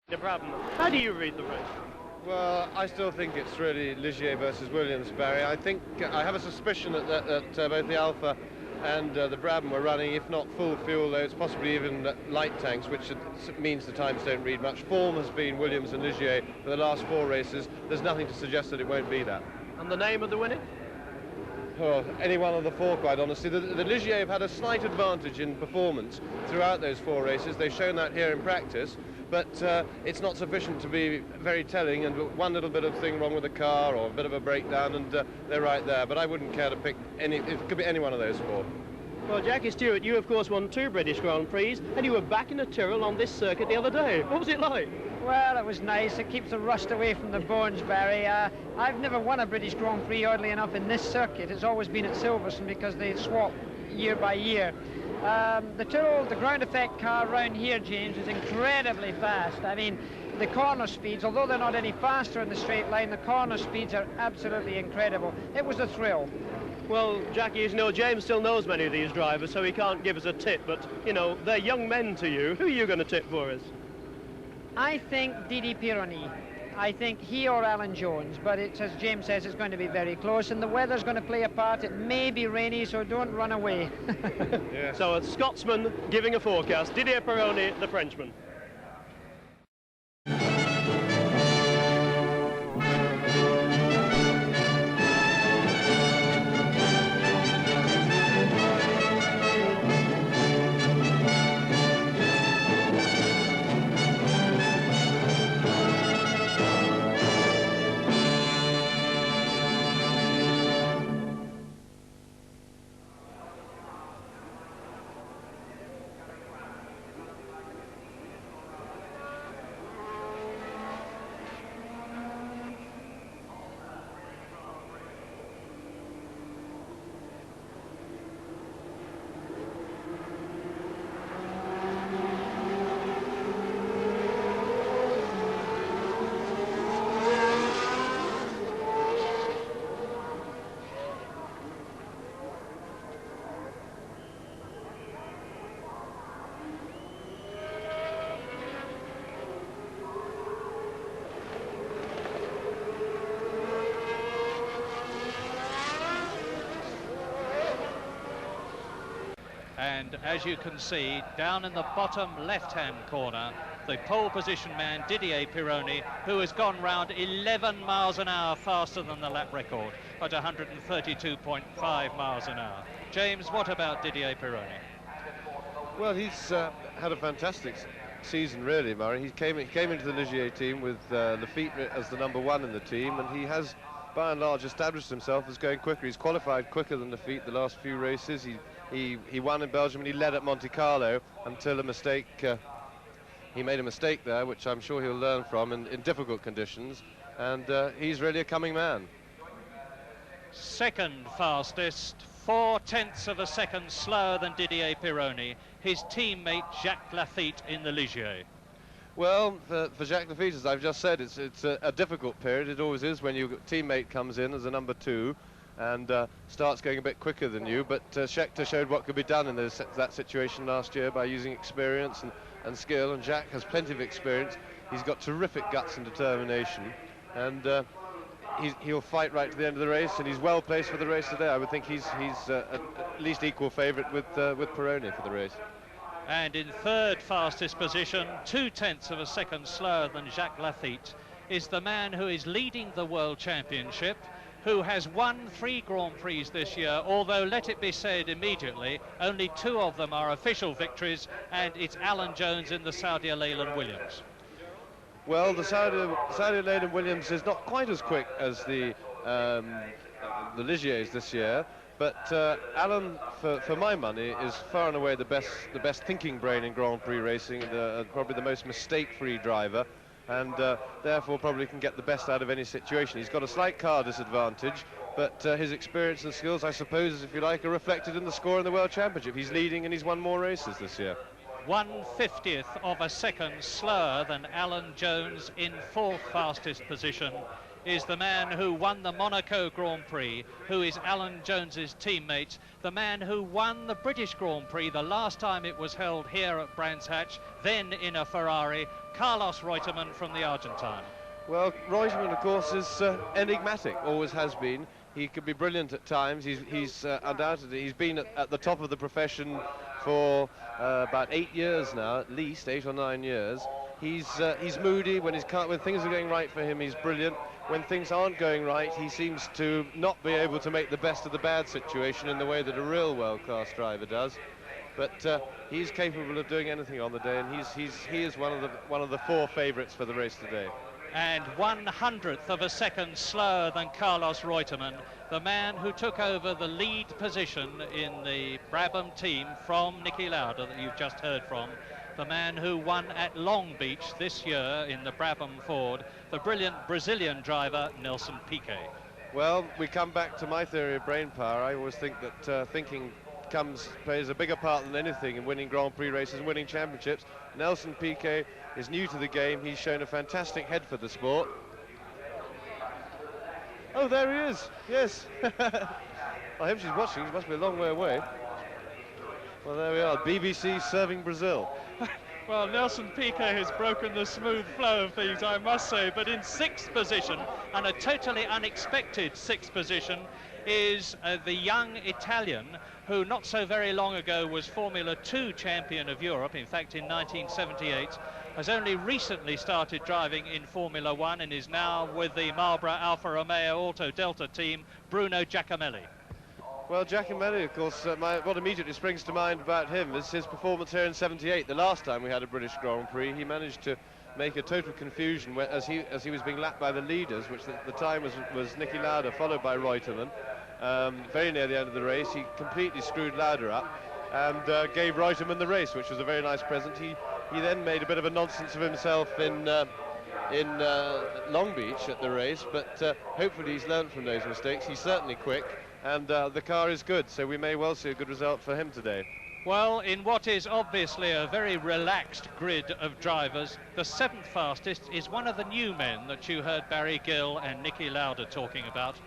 The Brabham. How do you read the race? Well, I still think it's really Ligier versus Williams, Barry. I think I have a suspicion that both the Alpha and the Brabham were running, if not full fuel, though it's possibly even light tanks, which means the times don't read much. Form has been Williams and Ligier for the last 4 races. There's nothing to suggest that it won't be that. And the name of the winner? Oh, any one of the 4, quite honestly. The Ligier have had a slight advantage in performance throughout those 4 races. They've shown that here in practice. But it's not sufficient to be very telling, and one little bit of thing wrong with the car or a bit of a breakdown and they're right there. But I wouldn't care to pick any, it could be any one of those 4. Well, Jackie Stewart, you of course won 2 British Grand Prix and you were back in the Tyrrell on this circuit the other day. What was it like? Well, it was nice. It keeps the rust away from the bones, Barry. I've never won a British Grand Prix, oddly enough, in this circuit. It's always been at Silverstone because they swap year by year. The Tyrrell, the ground effect car around here, James, is incredibly fast. I mean, the corner speeds, although they're not any faster in the straight line, the corner speeds are absolutely incredible. It was a thrill. Well, Jackie, as you know, James still knows many of these drivers, so he can't give us a tip, but, you know, they're young men to you. Who are you going to tip for us? I think Didi Pironi. I think he or Alan Jones, but it's, as James says, it's going to be very close, and the weather's going to play a part. It may be rainy, so don't run away. Yeah. So a Scotsman giving a forecast, Didier Pironi, the Frenchman. And as you can see, down in the bottom left-hand corner, the pole position man, Didier Pironi, who has gone round 11 miles an hour faster than the lap record at 132.5 miles an hour. James, what about Didier Pironi? Well, he's had a fantastic season, really, Murray. He came into the Ligier team with Lafitte as the #1 in the team, and he has, by and large, established himself as going quicker. He's qualified quicker than Lafitte the last few races. He won in Belgium and he led at Monte Carlo until a mistake. He made a mistake there, which I'm sure he'll learn from in difficult conditions, and he's really a coming man. Second fastest, 0.4 of a second slower than Didier Pironi, his teammate Jacques Lafitte in the Ligier. Well, for Jacques Lafitte, as I've just said, it's a difficult period. It always is when your teammate comes in as a #2 and starts going a bit quicker than you, but Scheckter showed what could be done in that situation last year by using experience and skill, and Jacques has plenty of experience. He's got terrific guts and determination, and he'll fight right to the end of the race, and he's well placed for the race today. I would think he's at least equal favourite with Pironi for the race. And in third fastest position, 0.2 of a second slower than Jacques Lafitte, is the man who is leading the World Championship, who has won 3 Grand Prix this year, although, let it be said immediately, only 2 of them are official victories, and it's Alan Jones in the Saudia Leyland Williams. Well, the Saudia Leyland Williams is not quite as quick as the Ligiers this year, but Alan, for my money, is far and away the best thinking brain in Grand Prix racing, probably the most mistake-free driver, and therefore probably can get the best out of any situation. He's got a slight car disadvantage, but his experience and skills, I suppose, if you like, are reflected in the score in the World Championship. He's leading and he's won more races this year. 1/50th of a second slower than Alan Jones in 4th fastest position is the man who won the Monaco Grand Prix, who is Alan Jones's teammate, the man who won the British Grand Prix the last time it was held here at Brands Hatch, then in a Ferrari, Carlos Reutemann from the Argentine. Well, Reutemann, of course, is enigmatic, always has been. He can be brilliant at times. He's undoubtedly, he's been at the top of the profession for about 8 years now, at least 8 or 9 years. He's moody when things are going right for him. He's brilliant. When things aren't going right, he seems to not be able to make the best of the bad situation in the way that a real world-class driver does. But he's capable of doing anything on the day, and he is one of the 4 favourites for the race today. And 1/100th of a second slower than Carlos Reutemann, the man who took over the lead position in the Brabham team from Niki Lauda that you've just heard from, the man who won at Long Beach this year in the Brabham Ford, the brilliant Brazilian driver Nelson Piquet. Well, we come back to my theory of brain power. I always think that thinking plays a bigger part than anything in winning Grand Prix races and winning championships. Nelson Piquet is new to the game. He's shown a fantastic head for the sport. Oh, there he is. Yes. I hope she's watching. She must be a long way away. Well, there we are. BBC serving Brazil. Well, Nelson Piquet has broken the smooth flow of things, I must say, but in 6th position, and a totally unexpected 6th position, is the young Italian who not so very long ago was Formula 2 champion of Europe, in fact in 1978, has only recently started driving in Formula 1 and is now with the Marlboro Alfa Romeo Auto Delta team, Bruno Giacomelli. Well, Giacomelli, of course, what immediately springs to mind about him is his performance here in '78. The last time we had a British Grand Prix, he managed to make a total confusion as he was being lapped by the leaders, which at the time was Niki Lauda, followed by Reutemann. Very near the end of the race, he completely screwed Lauda up and gave Reutemann the race, which was a very nice present. He then made a bit of a nonsense of himself in Long Beach at the race, but hopefully he's learned from those mistakes. He's certainly quick, and the car is good, so we may well see a good result for him today. Well, in what is obviously a very relaxed grid of drivers, the 7th fastest is one of the new men that you heard Barry Gill and Niki Lauda talking about.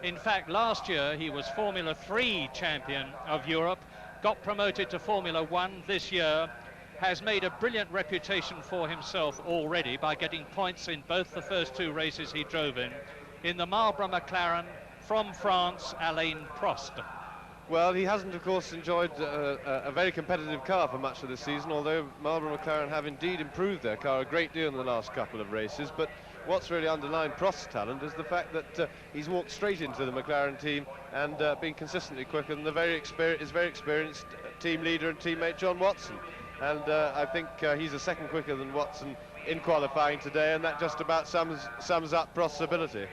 In fact, last year he was Formula 3 champion of Europe, got promoted to Formula 1 this year, has made a brilliant reputation for himself already by getting points in both the first 2 races he drove in the Marlboro McLaren from France, Alain Prost. Well, he hasn't, of course, enjoyed a very competitive car for much of the season, although Marlboro McLaren have indeed improved their car a great deal in the last couple of races. But what's really underlined Prost's talent is the fact that he's walked straight into the McLaren team and been consistently quicker than his very experienced team leader and teammate John Watson. And I think he's a second quicker than Watson in qualifying today, and that just about sums up Prost's ability.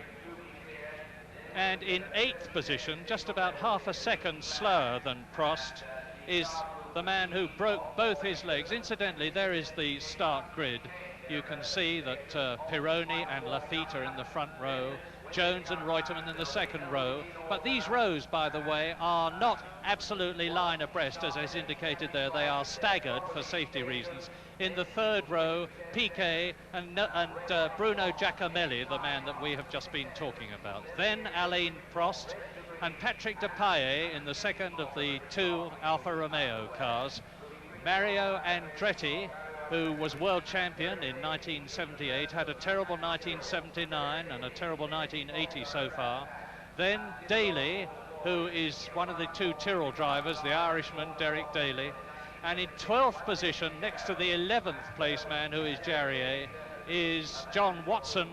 And in 8th position, just about half a second slower than Prost, is the man who broke both his legs. Incidentally, there is the start grid. You can see that Pironi and Lafitte are in the front row, Jones and Reutemann in the second row. But these rows, by the way, are not absolutely line abreast, as is indicated there. They are staggered for safety reasons. In the 3rd row, Piquet and Bruno Giacomelli, the man that we have just been talking about. Then Alain Prost and Patrick Depailler in the 2nd of the 2 Alfa Romeo cars. Mario Andretti, who was world champion in 1978, had a terrible 1979 and a terrible 1980 so far. Then Daly, who is one of the 2 Tyrrell drivers, the Irishman Derek Daly. And in 12th position, next to the 11th place man, who is Jarrier, is John Watson,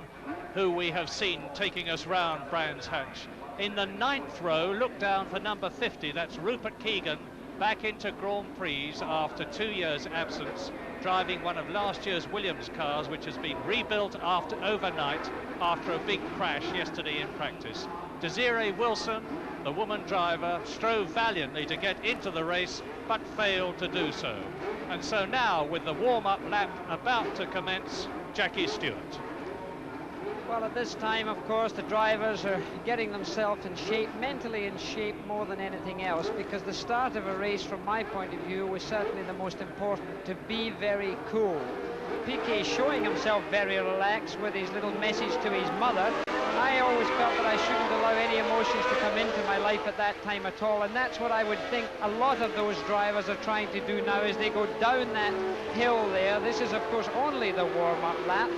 who we have seen taking us round Brands Hatch. In the 9th row, look down for number 50, that's Rupert Keegan, back into Grand Prix after 2 years' absence, driving one of last year's Williams cars, which has been rebuilt overnight after a big crash yesterday in practice. Desiree Wilson, the woman driver, strove valiantly to get into the race, but failed to do so. And so now, with the warm-up lap about to commence, Jackie Stewart. Well, at this time, of course, the drivers are getting themselves in shape, mentally in shape more than anything else, because the start of a race, from my point of view, was certainly the most important, to be very cool. Piquet showing himself very relaxed with his little message to his mother, I always felt that I shouldn't allow any emotions to come into my life at that time at all, and that's what I would think a lot of those drivers are trying to do now as they go down that hill there. This is, of course, only the warm-up lap.